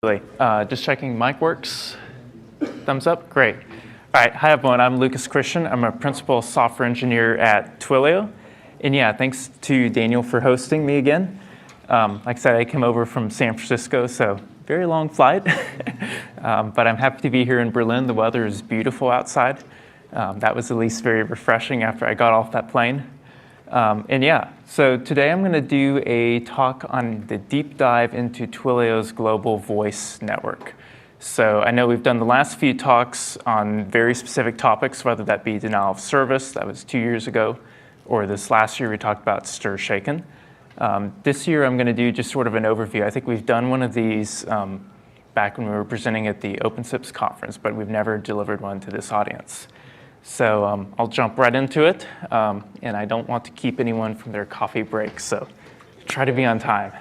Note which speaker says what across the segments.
Speaker 1: Just checking mic works. Thumbs up, great. All right, hi everyone, I'm Lucas Christian. I'm a principal software engineer at Twilio. And yeah, thanks to Daniel for hosting me again. Like I said, I came over from San Francisco, so very long flight. But I'm happy to be here in Berlin. The weather is beautiful outside. That was at least very refreshing after I got off that plane. And yeah, so today I'm going to do a talk on the deep dive into Twilio's global voice network. So I know we've done the last few talks on very specific topics, whether that be denial of service, that was 2 years ago, or this last year we talked about stir shaken. This year I'm going to do just sort of an overview. I think we've done one of these back when we were presenting at the OpenSIPS conference, but we've never delivered one to this audience. So I'll jump right into it, and I don't want to keep anyone from their coffee break, so try to be on time.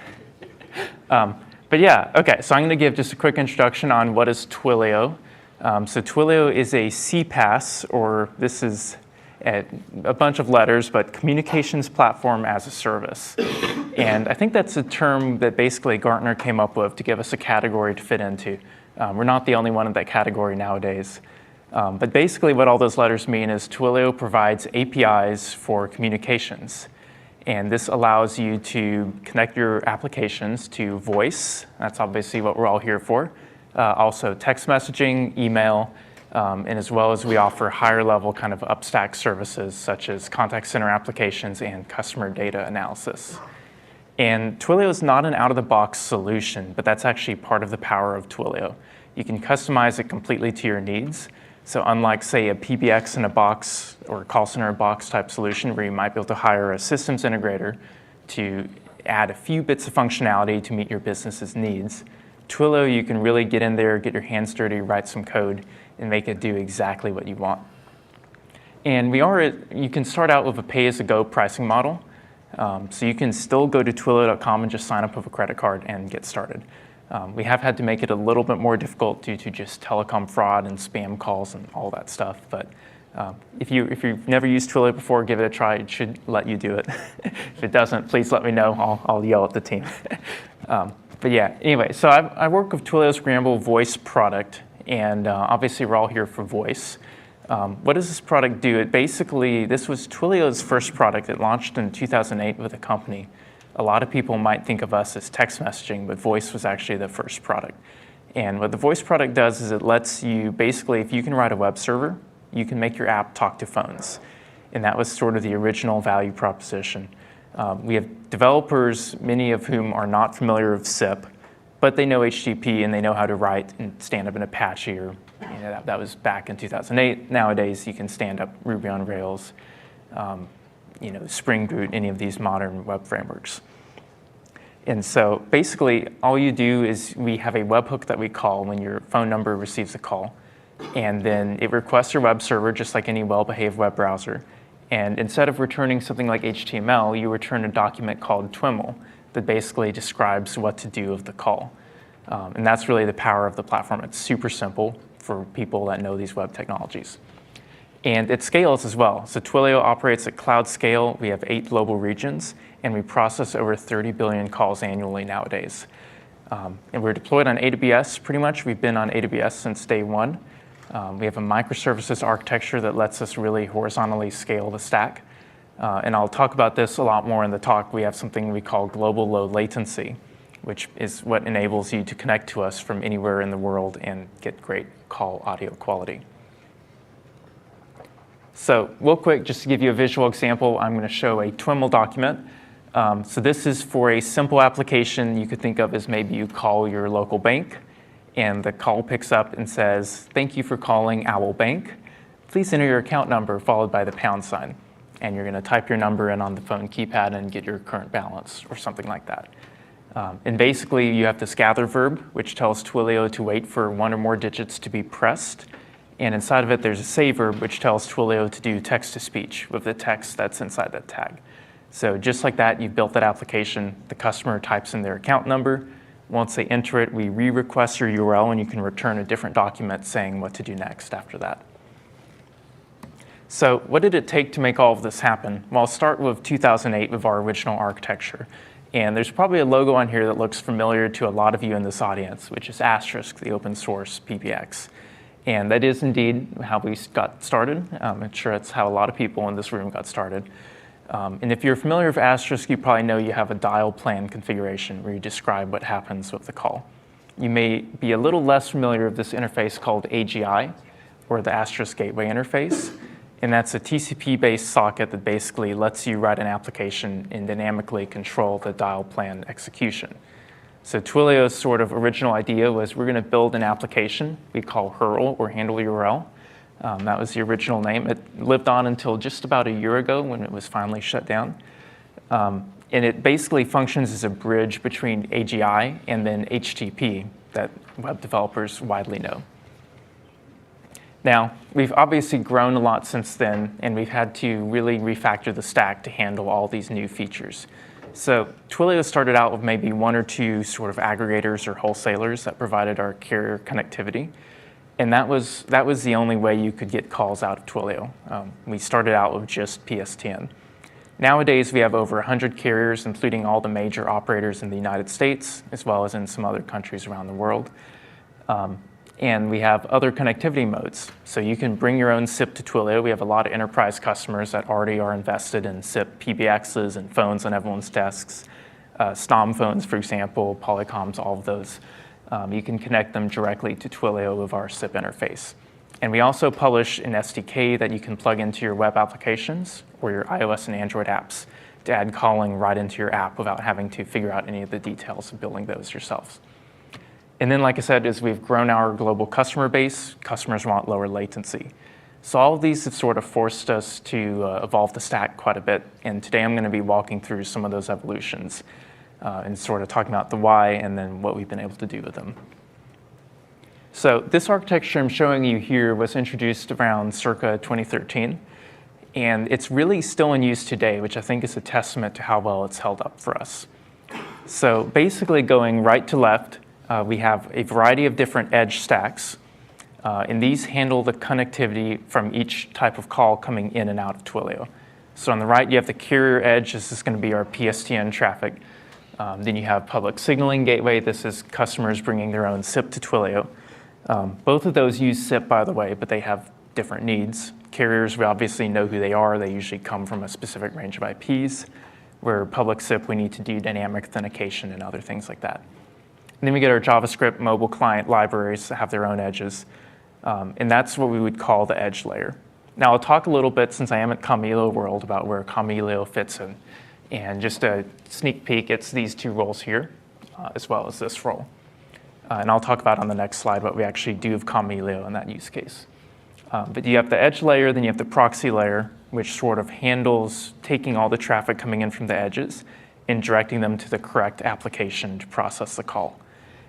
Speaker 1: But yeah, okay, so I'm going to give just a quick introduction on what is Twilio. So Twilio is a CPaaS, or this is a bunch of letters, but Communications Platform as a Service. And I think that's a term that basically Gartner came up with to give us a category to fit into. We're not the only one in that category nowadays. But basically what all those letters mean is Twilio provides APIs for communications. And this allows you to connect your applications to voice. That's obviously what we're all here for. Also text messaging, email, and as well as we offer higher level kind of upstack services such as contact center applications and customer data analysis. And Twilio is not an out-of-the-box solution, but that's actually part of the power of Twilio. You can customize it completely to your needs. So unlike, say, a PBX in a box or a call center box type solution where you might be able to hire a systems integrator to add a few bits of functionality to meet your business's needs, Twilio, you can really get in there, get your hands dirty, write some code, and make it do exactly what you want. And you can start out with a pay-as-you-go pricing model. So you can still go to Twilio.com and just sign up with a credit card and get started. We have had to make it a little bit more difficult due to just telecom fraud and spam calls and all that stuff. But if you've never used Twilio before, give it a try. It should let you do it. If it doesn't, please let me know. I'll yell at the team. But yeah, anyway, so I work with Twilio's Programmable Voice product, and obviously we're all here for voice. What does this product do? This was Twilio's first product. It launched in 2008 with a company. A lot of people might think of us as text messaging, but voice was actually the first product. And what the voice product does is it lets you, basically, if you can write a web server, you can make your app talk to phones. And that was sort of the original value proposition. We have developers, many of whom are not familiar with SIP, but they know HTTP and they know how to write and stand up an Apache, or that was back in 2008. Nowadays, you can stand up Ruby on Rails, Spring Boot, any of these modern web frameworks. And so basically, all you do is we have a webhook that we call when your phone number receives a call. And then it requests your web server, just like any well-behaved web browser. And instead of returning something like HTML, you return a document called TWIML that basically describes what to do with the call. And that's really the power of the platform. It's super simple for people that know these web technologies. And it scales as well. So Twilio operates at cloud scale. We have 8 global regions, and we process over 30 billion calls annually nowadays. And we're deployed on AWS pretty much. We've been on AWS since day one. We have a microservices architecture that lets us really horizontally scale the stack. And I'll talk about this a lot more in the talk. We have something we call global low latency, which is what enables you to connect to us from anywhere in the world and get great call audio quality. So real quick, just to give you a visual example, I'm going to show a TWIML document. So this is for a simple application you could think of as maybe you call your local bank, and the call picks up and says, "Thank you for calling Owl Bank. Please enter your account number followed by the #." And you're going to type your number in on the phone keypad and get your current balance or something like that. And basically, you have this gather verb, which tells Twilio to wait for 1 or more digits to be pressed. And inside of it, there's a say verb, which tells Twilio to do text-to-speech with the text that's inside that tag. So just like that, you've built that application. The customer types in their account number. Once they enter it, we re-request your URL, and you can return a different document saying what to do next after that. So what did it take to make all of this happen? Well, I'll start with 2008 with our original architecture. And there's probably a logo on here that looks familiar to a lot of you in this audience, which is Asterisk, the open source PBX. And that is indeed how we got started. I'm sure that's how a lot of people in this room got started. And if you're familiar with Asterisk, you probably know you have a dial plan configuration where you describe what happens with the call. You may be a little less familiar with this interface called AGI, or the Asterisk Gateway Interface. And that's a TCP-based socket that basically lets you write an application and dynamically control the dial plan execution. So Twilio's sort of original idea was we're going to build an application we call HURL, or Handle URL. That was the original name. It lived on until just about a year ago when it was finally shut down. And it basically functions as a bridge between AGI and then HTTP that web developers widely know. Now, we've obviously grown a lot since then, and we've had to really refactor the stack to handle all these new features. So Twilio started out with maybe one or two sort of aggregators or wholesalers that provided our carrier connectivity. And that was the only way you could get calls out of Twilio. We started out with just PSTN. Nowadays, we have over 100 carriers, including all the major operators in the United States, as well as in some other countries around the world. And we have other connectivity modes. So you can bring your own SIP to Twilio. We have a lot of enterprise customers that already are invested in SIP PBXs and phones on everyone's desks. STOM phones, for example, Polycoms, all of those. You can connect them directly to Twilio with our SIP interface. And we also publish an SDK that you can plug into your web applications or your iOS and Android apps to add calling right into your app without having to figure out any of the details of building those yourselves. And then, like I said, as we've grown our global customer base, customers want lower latency. So all of these have sort of forced us to evolve the stack quite a bit. And today I'm going to be walking through some of those evolutions and sort of talking about the why and then what we've been able to do with them. So this architecture I'm showing you here was introduced around circa 2013. And it's really still in use today, which I think is a testament to how well it's held up for us. So basically going right to left, we have a variety of different edge stacks. And these handle the connectivity from each type of call coming in and out of Twilio. So on the right, you have the carrier edge. This is going to be our PSTN traffic. Then you have public signaling gateway. This is customers bringing their own SIP to Twilio. Both of those use SIP, by the way, but they have different needs. Carriers, we obviously know who they are. They usually come from a specific range of IPs. Where public SIP, we need to do dynamic authentication and other things like that. And then we get our JavaScript mobile client libraries that have their own edges. And that's what we would call the edge layer. Now, I'll talk a little bit, since I am at Kamailio world, about where Kamailio fits in. And just a sneak peek, it's these two roles here, as well as this role. And I'll talk about on the next slide what we actually do with Kamailio in that use case. But you have the edge layer, then you have the proxy layer, which sort of handles taking all the traffic coming in from the edges and directing them to the correct application to process the call.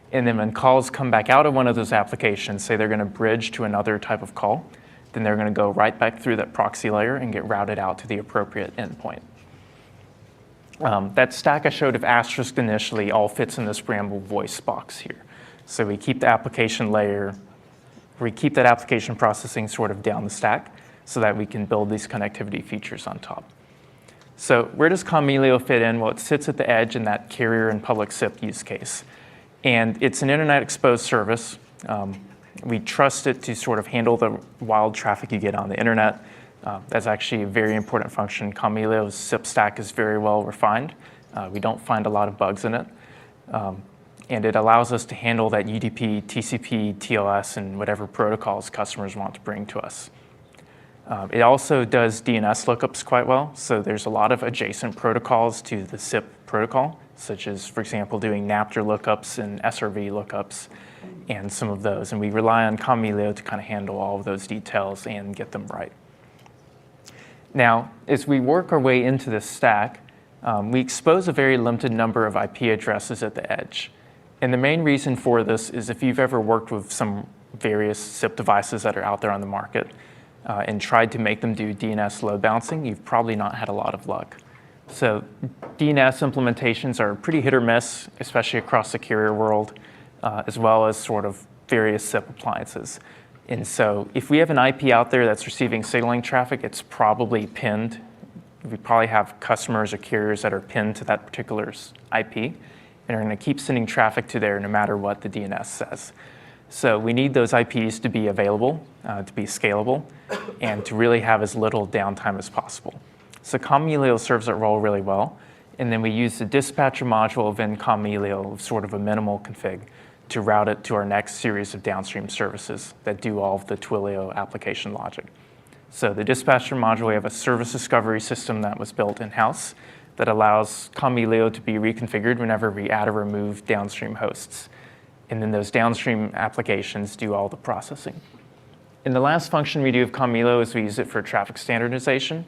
Speaker 1: And then when calls come back out of one of those applications, say they're going to bridge to another type of call, then they're going to go right back through that proxy layer and get routed out to the appropriate endpoint. That stack I showed of Asterisk initially all fits in this Bramble voice box here. So we keep the application layer, we keep that application processing sort of down the stack so that we can build these connectivity features on top. So where does Kamailio fit in? Well, it sits at the edge in that carrier and public SIP use case. And it's an internet exposed service. We trust it to sort of handle the wild traffic you get on the internet. That's actually a very important function. Kamailio's SIP stack is very well refined. We don't find a lot of bugs in it. And it allows us to handle that UDP, TCP, TLS, and whatever protocols customers want to bring to us. It also does DNS lookups quite well. So there's a lot of adjacent protocols to the SIP protocol, such as, for example, doing NAPTR lookups and SRV lookups and some of those. And we rely on Kamailio to kind of handle all of those details and get them right. Now, as we work our way into this stack, we expose a very limited number of IP addresses at the edge. And the main reason for this is if you've ever worked with some various SIP devices that are out there on the market and tried to make them do DNS load balancing, you've probably not had a lot of luck. So DNS implementations are pretty hit or miss, especially across the carrier world, as well as sort of various SIP appliances. And so if we have an IP out there that's receiving signaling traffic, it's probably pinned we probably have customers or carriers that are pinned to that particular IP, and are going to keep sending traffic to there no matter what the DNS says. So we need those IPs to be available, to be scalable, and to really have as little downtime as possible. So Kamailio serves that role really well. And then we use the dispatcher module within Kamailio, sort of a minimal config, to route it to our next series of downstream services that do all of the Twilio application logic. So the dispatcher module, we have a service discovery system that was built in-house that allows Kamailio to be reconfigured whenever we add or remove downstream hosts. And then those downstream applications do all the processing. And the last function we do of Kamailio is we use it for traffic standardization.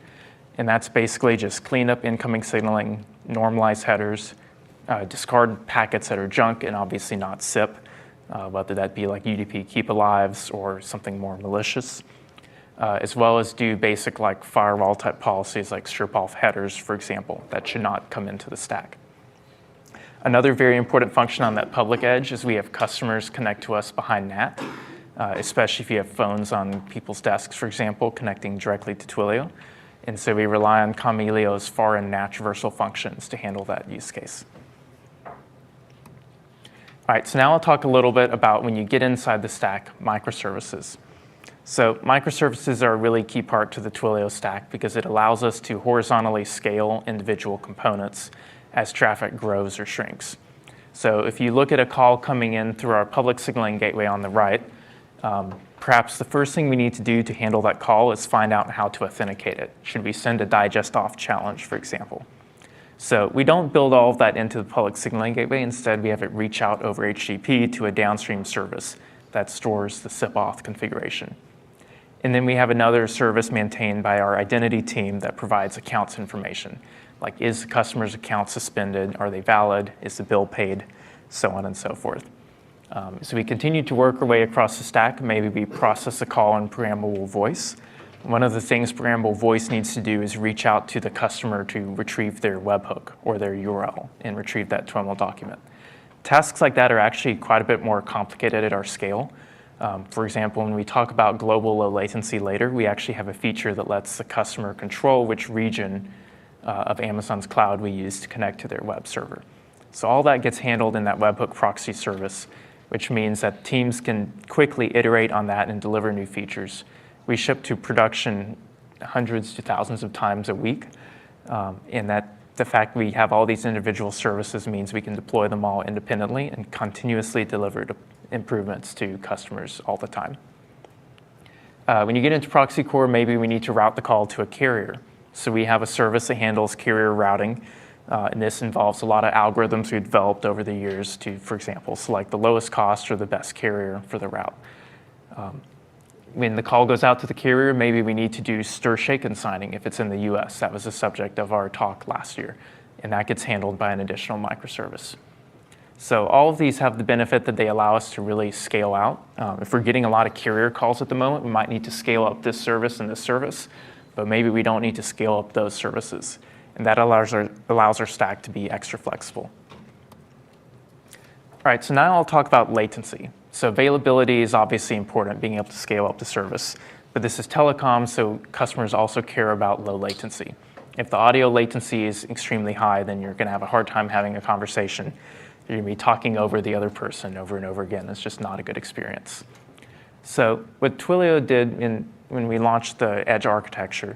Speaker 1: And that's basically just clean up incoming signaling, normalize headers, discard packets that are junk and obviously not SIP, whether that be like UDP keep alives or something more malicious, as well as do basic like firewall type policies like strip off headers, for example, that should not come into the stack. Another very important function on that public edge is we have customers connect to us behind NAT, especially if you have phones on people's desks, for example, connecting directly to Twilio. And so we rely on Kamailio's foreign NAT traversal functions to handle that use case. All right, so now I'll talk a little bit about when you get inside the stack, microservices. So microservices are a really key part to the Twilio stack because it allows us to horizontally scale individual components as traffic grows or shrinks. So if you look at a call coming in through our public signaling gateway on the right, perhaps the first thing we need to do to handle that call is find out how to authenticate it. Should we send a digest off challenge, for example? So we don't build all of that into the public signaling gateway. Instead, we have it reach out over HTTP to a downstream service that stores the SIP auth configuration. And then we have another service maintained by our identity team that provides accounts information, like is the customer's account suspended, are they valid, is the bill paid, so on and so forth. So we continue to work our way across the stack. Maybe we process a call in programmable voice. One of the things programmable voice needs to do is reach out to the customer to retrieve their webhook or their URL and retrieve that TWIML document. Tasks like that are actually quite a bit more complicated at our scale. For example, when we talk about global low latency later, we actually have a feature that lets the customer control which region of Amazon's cloud we use to connect to their web server. So all that gets handled in that webhook proxy service, which means that teams can quickly iterate on that and deliver new features. We ship to production hundreds to thousands of times a week, and that the fact we have all these individual services means we can deploy them all independently and continuously deliver improvements to customers all the time. When you get into proxy core, maybe we need to route the call to a carrier. So we have a service that handles carrier routing. And this involves a lot of algorithms we've developed over the years to, for example, select the lowest cost or the best carrier for the route. When the call goes out to the carrier, maybe we need to do stir-shaken signing if it's in the US. That was the subject of our talk last year. And that gets handled by an additional microservice. So all of these have the benefit that they allow us to really scale out. If we're getting a lot of carrier calls at the moment, we might need to scale up this service and this service, but maybe we don't need to scale up those services. And that allows our stack to be extra flexible. All right, so now I'll talk about latency. So availability is obviously important, being able to scale up the service. But this is telecom, so customers also care about low latency. If the audio latency is extremely high, then you're going to have a hard time having a conversation. You're going to be talking over the other person over and over again. It's just not a good experience. So what Twilio did when we launched the Edge architecture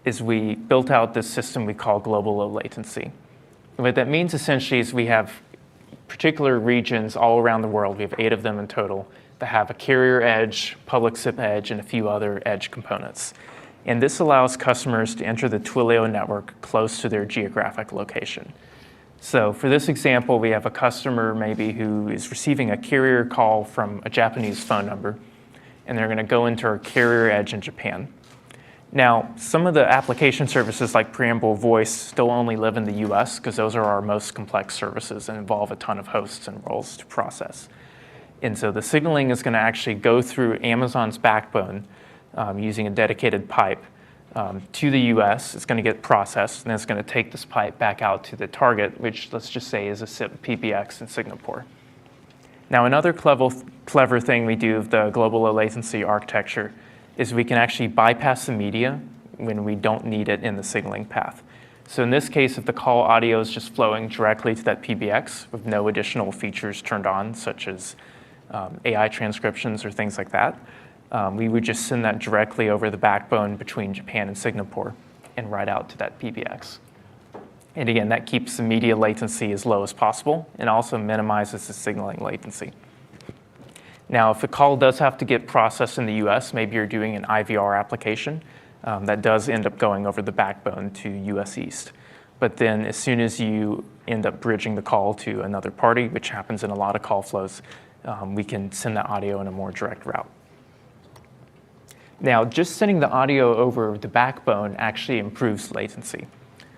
Speaker 1: is we built out this system we call global low latency. And what that means essentially is we have particular regions all around the world, we have 8 of them in total, that have a carrier edge, public SIP edge, and a few other edge components. And this allows customers to enter the Twilio network close to their geographic location. So for this example, we have a customer maybe who is receiving a carrier call from a Japanese phone number, and they're going to go into our carrier edge in Japan. Now, some of the application services like preamble voice still only live in the US because those are our most complex services and involve a ton of hosts and roles to process. And so the signaling is going to actually go through Amazon's backbone using a dedicated pipe to the US. It's going to get processed, and it's going to take this pipe back out to the target, which let's just say is a SIP PBX in Singapore. Now, another clever thing we do with the global low latency architecture is we can actually bypass the media when we don't need it in the signaling path. So in this case, if the call audio is just flowing directly to that PBX with no additional features turned on, such as AI transcriptions or things like that, we would just send that directly over the backbone between Japan and Singapore and right out to that PBX. And again, that keeps the media latency as low as possible and also minimizes the signaling latency. Now, if the call does have to get processed in the US, maybe you're doing an IVR application, that does end up going over the backbone to US East. But then as soon as you end up bridging the call to another party, which happens in a lot of call flows, we can send that audio in a more direct route. Now, just sending the audio over the backbone actually improves latency.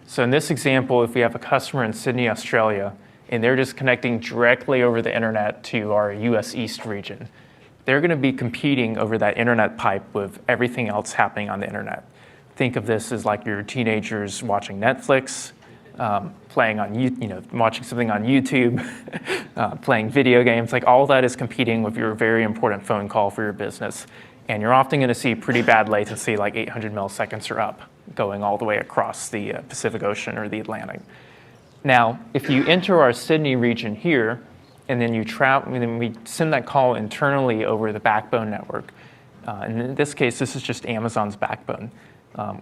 Speaker 1: So in this example, if we have a customer in Sydney, Australia, and they're just connecting directly over the internet to our US East region, they're going to be competing over that internet pipe with everything else happening on the internet. Think of this as like your teenagers watching Netflix, playing on watching something on YouTube, playing video games. Like all that is competing with your very important phone call for your business. And you're often going to see pretty bad latency, like 800 milliseconds or up, going all the way across the Pacific Ocean or the Atlantic. Now, if you enter our Sydney region here, and then we send that call internally over the backbone network. And in this case, this is just Amazon's backbone.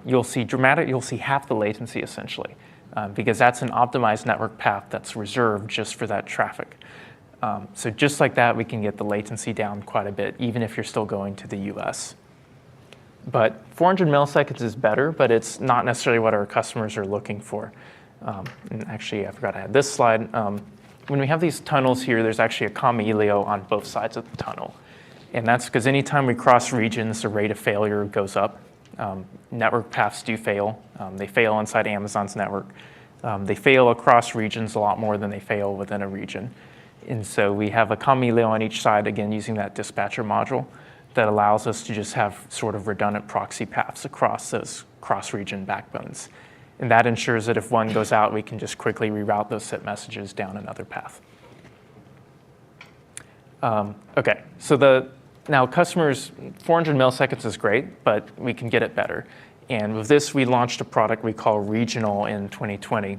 Speaker 1: You'll see half the latency essentially, because that's an optimized network path that's reserved just for that traffic. So just like that, we can get the latency down quite a bit, even if you're still going to the US. But 400 milliseconds is better, but it's not necessarily what our customers are looking for. And actually, I forgot I had this slide. When we have these tunnels here, there's actually a Kamailio on both sides of the tunnel. And that's because anytime we cross regions, the rate of failure goes up. Network paths do fail. They fail inside Amazon's network. They fail across regions a lot more than they fail within a region. And so we have a Kamailio on each side, again, using that dispatcher module that allows us to just have sort of redundant proxy paths across those cross-region backbones. And that ensures that if one goes out, we can just quickly reroute those SIP messages down another path. Okay, so now customers, 400 milliseconds is great, but we can get it better. And with this, we launched a product we call Regional in 2020.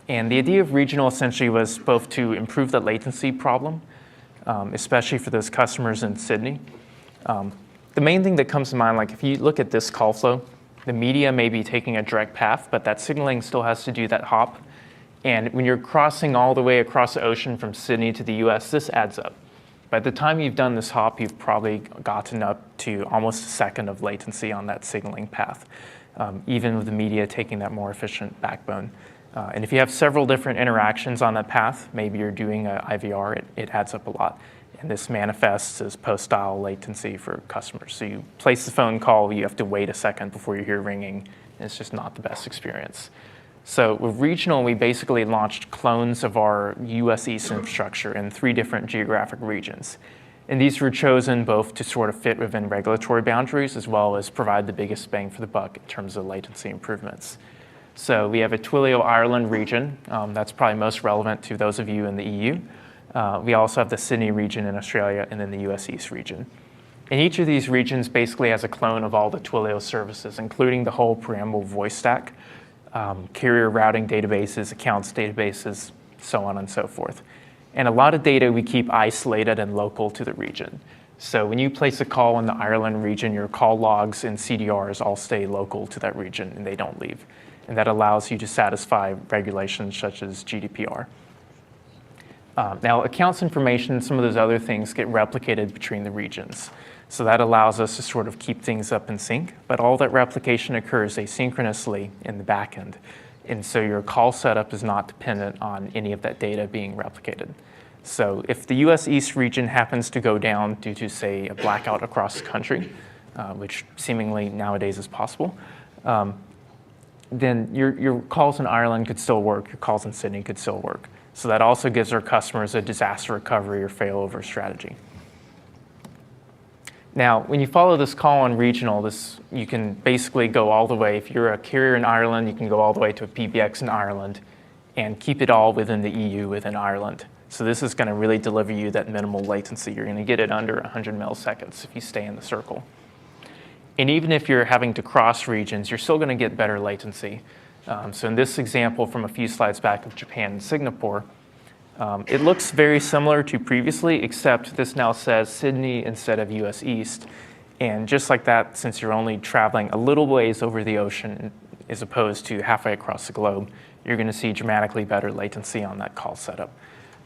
Speaker 1: And the idea of Regional essentially was both to improve the latency problem, especially for those customers in Sydney. The main thing that comes to mind, like if you look at this call flow, the media may be taking a direct path, but that signaling still has to do that hop. And when you're crossing all the way across the ocean from Sydney to the US, this adds up. By the time you've done this hop, you've probably gotten up to almost a second of latency on that signaling path, even with the media taking that more efficient backbone. And if you have several different interactions on that path, maybe you're doing an IVR, it adds up a lot. And this manifests as post-dial latency for customers. So you place the phone call, you have to wait a second before you hear ringing, and it's just not the best experience. So with Regional, we basically launched clones of our US East infrastructure in 3 different geographic regions. And these were chosen both to sort of fit within regulatory boundaries as well as provide the biggest bang for the buck in terms of latency improvements. So we have a Twilio Ireland region. That's probably most relevant to those of you in the EU. We also have the Sydney region in Australia and then the US East region. And each of these regions basically has a clone of all the Twilio services, including the whole Preamble voice stack, carrier routing databases, accounts databases, so on and so forth. And a lot of data we keep isolated and local to the region. So when you place a call in the Ireland region, your call logs and CDRs all stay local to that region and they don't leave. And that allows you to satisfy regulations such as GDPR. Now, accounts information and some of those other things get replicated between the regions. So that allows us to sort of keep things up in sync, but all that replication occurs asynchronously in the back end. And so your call setup is not dependent on any of that data being replicated. So if the US East region happens to go down due to, say, a blackout across the country, which seemingly nowadays is possible, then your calls in Ireland could still work, your calls in Sydney could still work. So that also gives our customers a disaster recovery or failover strategy. Now, when you follow this call on Regional, you can basically go all the way. If you're a carrier in Ireland, you can go all the way to a PBX in Ireland and keep it all within the EU within Ireland. So this is going to really deliver you that minimal latency. You're going to get it under 100 milliseconds if you stay in the circle. And even if you're having to cross regions, you're still going to get better latency. So in this example from a few slides back of Japan and Singapore, it looks very similar to previously, except this now says Sydney instead of US East. And just like that, since you're only traveling a little ways over the ocean as opposed to halfway across the globe, you're going to see dramatically better latency on that call setup.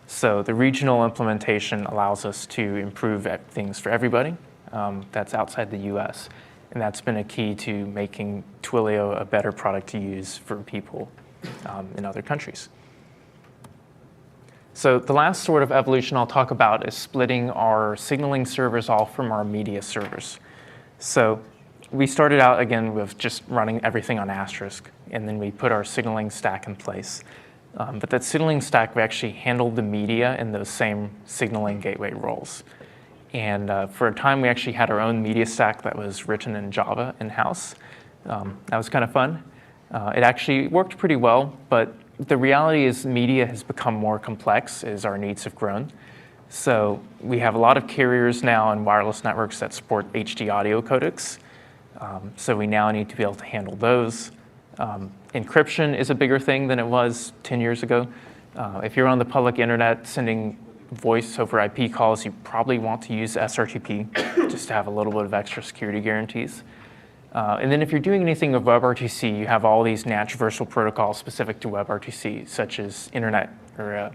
Speaker 1: So the regional implementation allows us to improve things for everybody that's outside the US. And that's been a key to making Twilio a better product to use for people in other countries. So the last sort of evolution I'll talk about is splitting our signaling servers off from our media servers. So we started out, again, with just running everything on Asterisk, and then we put our signaling stack in place. But that signaling stack, we actually handled the media in those same signaling gateway roles. And for a time, we actually had our own media stack that was written in Java in-house. That was kind of fun. It actually worked pretty well, but the reality is media has become more complex as our needs have grown. So we have a lot of carriers now and wireless networks that support HD audio codecs. So we now need to be able to handle those. Encryption is a bigger thing than it was 10 years ago. If you're on the public internet sending voice over IP calls, you probably want to use SRTP just to have a little bit of extra security guarantees. And then if you're doing anything with WebRTC, you have all these NAT-versal protocols specific to WebRTC, such as interactive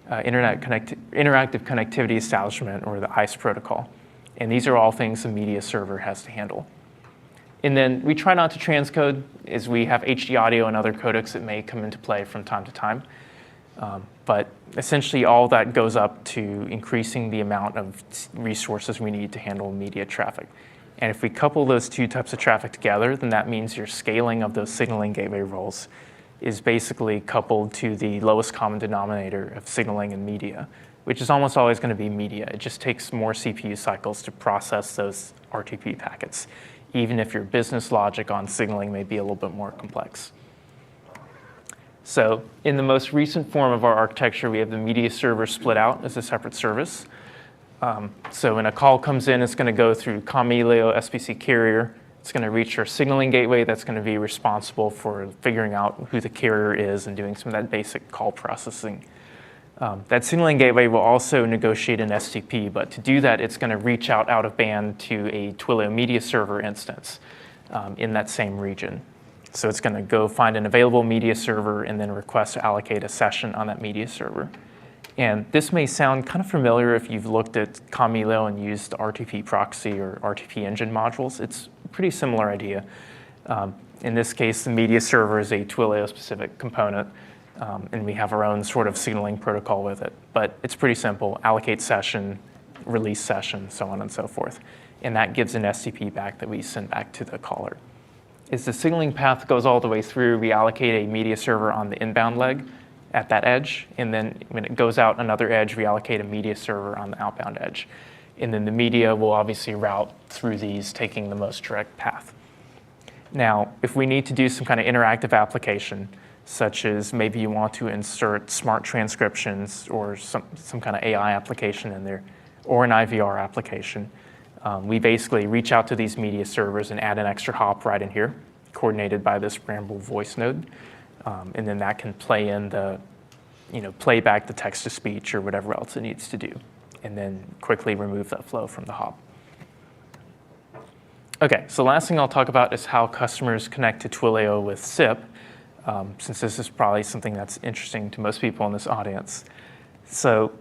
Speaker 1: connectivity establishment, or the ICE protocol. And these are all things the media server has to handle. And then we try not to transcode, as we have HD audio and other codecs that may come into play from time to time. But essentially all that goes up to increasing the amount of resources we need to handle media traffic. And if we couple those two types of traffic together, then that means your scaling of those signaling gateway roles is basically coupled to the lowest common denominator of signaling and media, which is almost always going to be media. It just takes more CPU cycles to process those RTP packets, even if your business logic on signaling may be a little bit more complex. So in the most recent form of our architecture, we have the media server split out as a separate service. So when a call comes in, it's going to go through Kamailio SBC carrier. It's going to reach our signaling gateway that's going to be responsible for figuring out who the carrier is and doing some of that basic call processing. That signaling gateway will also negotiate an STP, but to do that, it's going to reach out of band to a Twilio media server instance in that same region. So it's going to go find an available media server and then request to allocate a session on that media server. And this may sound kind of familiar if you've looked at Kamailio and used RTP proxy or RTP engine modules. It's a pretty similar idea. In this case, the media server is a Twilio-specific component, and we have our own sort of signaling protocol with it. But it's pretty simple: allocate session, release session, so on and so forth. And that gives an STP back that we send back to the caller. As the signaling path goes all the way through, we allocate a media server on the inbound leg at that edge, and then when it goes out another edge, we allocate a media server on the outbound edge. And then the media will obviously route through these, taking the most direct path. Now, if we need to do some kind of interactive application, such as maybe you want to insert smart transcriptions or some kind of AI application in there, or an IVR application, we basically reach out to these media servers and add an extra hop right in here, coordinated by this Bramble voice node. And then that can play in the, play back the text to speech or whatever else it needs to do, and then quickly remove that flow from the hop. Okay, so the last thing I'll talk about is how customers connect to Twilio with SIP, since this is probably something that's interesting to most people in this audience. So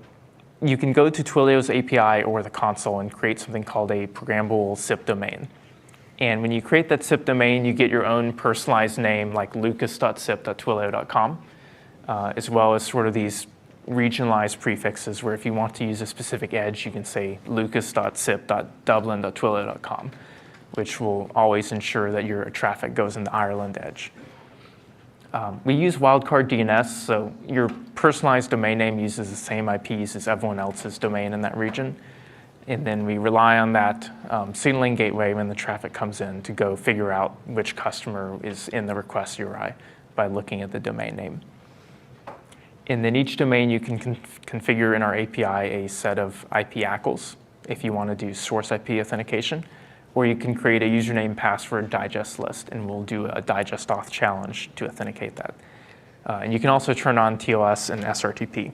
Speaker 1: you can go to Twilio's API or the console and create something called a programmable SIP domain. And when you create that SIP domain, you get your own personalized name, like lucas.sip.twilio.com, as well as sort of these regionalized prefixes where if you want to use a specific edge, you can say lucas.sip.dublin.twilio.com, which will always ensure that your traffic goes in the Ireland edge. We use wildcard DNS, so your personalized domain name uses the same IPs as everyone else's domain in that region. And then we rely on that signaling gateway when the traffic comes in to go figure out which customer is in the request URI by looking at the domain name. And then each domain you can configure in our API a set of IP ACLs if you want to do source IP authentication, or you can create a username password digest list, and we'll do a digest auth challenge to authenticate that. And you can also turn on TLS and SRTP.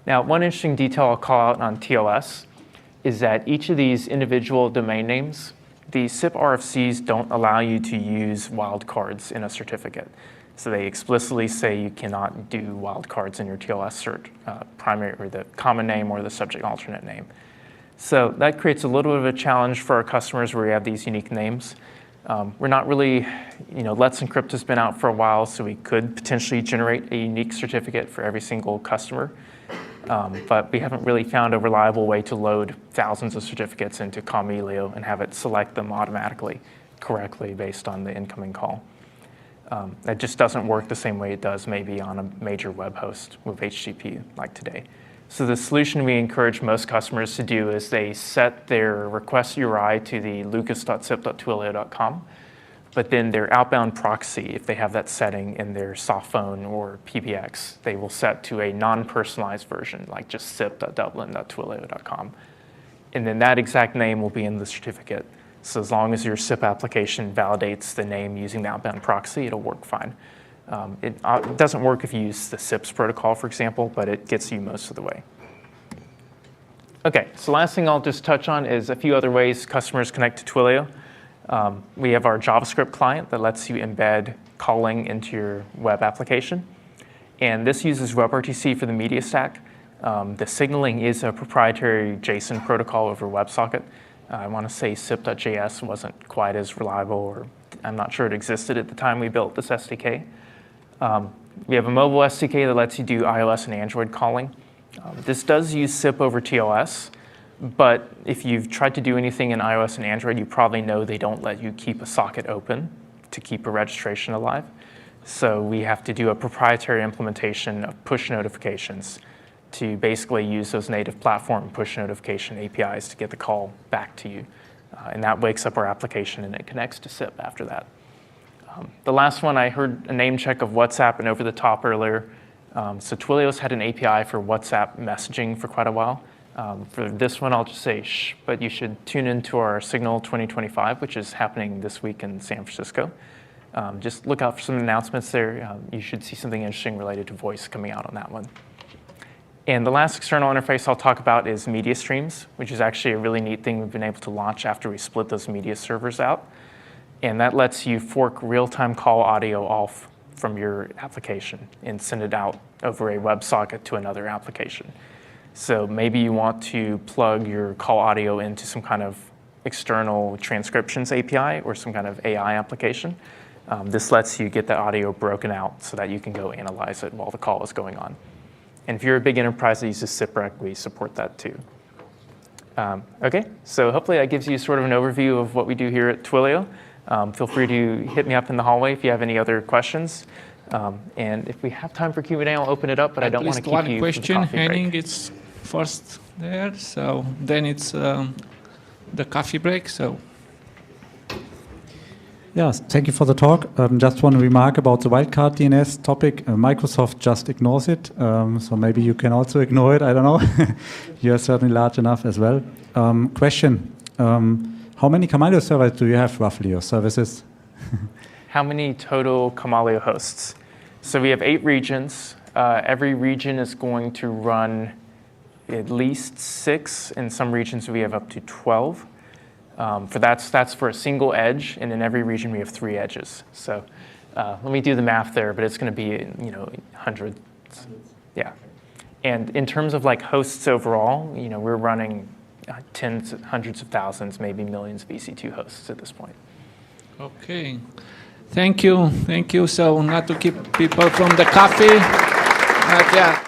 Speaker 1: Now, one interesting detail I'll call out on TLS is that each of these individual domain names, the SIP RFCs don't allow you to use wildcards in a certificate. So they explicitly say you cannot do wildcards in your TLS cert, primary or the common name or the subject alternate name. So that creates a little bit of a challenge for our customers where we have these unique names. We're not really, Let's Encrypt has been out for a while, so we could potentially generate a unique certificate for every single customer. But we haven't really found a reliable way to load thousands of certificates into Kamailio and have it select them automatically, correctly based on the incoming call. It just doesn't work the same way it does maybe on a major web host with HTTP like today. So the solution we encourage most customers to do is they set their request URI to the lucas.sip.twilio.com, but then their outbound proxy, if they have that setting in their soft phone or PBX, they will set to a non-personalized version, like just sip.dublin.twilio.com. And then that exact name will be in the certificate. So as long as your SIP application validates the name using the outbound proxy, it'll work fine. It doesn't work if you use the SIPs protocol, for example, but it gets you most of the way. OK, so last thing I'll just touch on is a few other ways customers connect to Twilio. We have our JavaScript client that lets you embed calling into your web application. And this uses WebRTC for the media stack. The signaling is a proprietary JSON protocol over WebSocket. I want to say sip.js wasn't quite as reliable, or I'm not sure it existed at the time we built this SDK. We have a mobile SDK that lets you do iOS and Android calling. This does use SIP over TLS, but if you've tried to do anything in iOS and Android, you probably know they don't let you keep a socket open to keep a registration alive. So we have to do a proprietary implementation of push notifications to basically use those native platform push notification APIs to get the call back to you. And that wakes up our application, and it connects to SIP after that. The last one, I heard a name check of WhatsApp and over the top earlier. So Twilio's had an API for WhatsApp messaging for quite a while. For this one, I'll just say shh, but you should tune into our Signal 2025, which is happening this week in San Francisco. Just look out for some announcements there. You should see something interesting related to voice coming out on that one. And the last external interface I'll talk about is media streams, which is actually a really neat thing we've been able to launch after we split those media servers out. And that lets you fork real-time call audio off from your application and send it out over a WebSocket to another application. So maybe you want to plug your call audio into some kind of external transcriptions API or some kind of AI application. This lets you get the audio broken out so that you can go analyze it while the call is going on. And if you're a big enterprise that uses SIPREC, we support that too. OK, so hopefully that gives you sort of an overview of what we do here at Twilio. Feel free to hit me up in the hallway if you have any other questions. And if we have time for Q&A, I'll open it up, but I don't want to keep you for the coffee break.
Speaker 2: One question, Henning, it's first there, so then it's the coffee break. So.
Speaker 3: Yes, thank you for the talk. Just one remark about the wildcard DNS topic. Microsoft just ignores it, so maybe you can also ignore it. I don't know. You're certainly large enough as well. Question, how many Kamailio servers do you have roughly, or services?
Speaker 1: How many total Kamailio hosts? So we have 8 regions. Every region is going to run at least 6. In some regions, we have up to 12. That's for a single edge, and in every region we have 3 edges. So let me do the math there, but it's going to be hundreds. Yeah. And in terms of like hosts overall, we're running tens, hundreds of thousands, maybe millions of EC2 hosts at this point.
Speaker 2: OK. Thank you. Thank you. So not to keep people from the coffee. Yeah.